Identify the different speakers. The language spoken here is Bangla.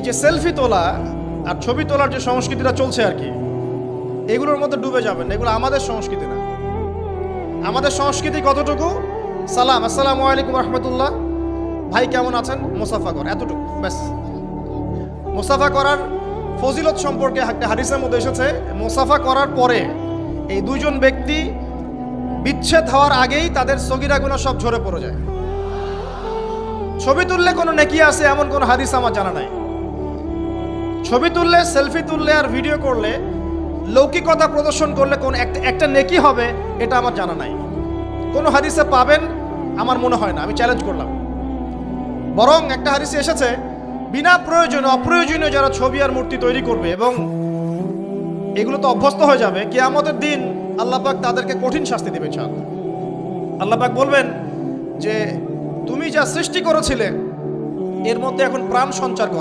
Speaker 1: এই যে সেলফি তোলা আর ছবি তোলার যে সংস্কৃতিটা চলছে আর কি, এগুলোর মধ্যে ডুবে যাবেন না। এগুলো আমাদের সংস্কৃতি না। আমাদের সংস্কৃতি কতটুকু? সালাম, আসসালামু আলাইকুম রহমতুল্লাহ, ভাই কেমন আছেন, মুসাফা কর, এতটুকু ব্যাস। মুসাফা করার ফজিলত সম্পর্কে একটা হাদিসের মধ্যে এসেছে, মুসাফা করার পরে এই দুইজন ব্যক্তি বিচ্ছেদ হওয়ার আগেই তাদের সগীরা গুনাহ সব ঝরে পড়ে যায়। ছবি তুললে কোনো নেকি আছে এমন কোনো হাদিস আমার জানা নাই। ছবি তুললে, সেলফি তুললে আর ভিডিও করলে, লৌকিকতা প্রদর্শন করলে কোন একটা নেকি হবে এটা আমার জানা নাই। কোনো হাদিসে পাবেন আমার মনে হয় না, আমি চ্যালেঞ্জ করলাম। বরং একটা হাদিসে এসেছে বিনা প্রয়োজনে অপ্রয়োজনীয় যারা ছবি আর মূর্তি তৈরি করবে এবং এগুলো তো অভ্যস্ত হয়ে যাবে, কিয়ামতের দিন আল্লাহ পাক তাদেরকে কঠিন শাস্তি দেবে। ইনশাআল্লাহ আল্লাহ পাক বলবেন যে তুমি যা সৃষ্টি করেছিলে এর মধ্যে এখন প্রাণ সঞ্চার করো।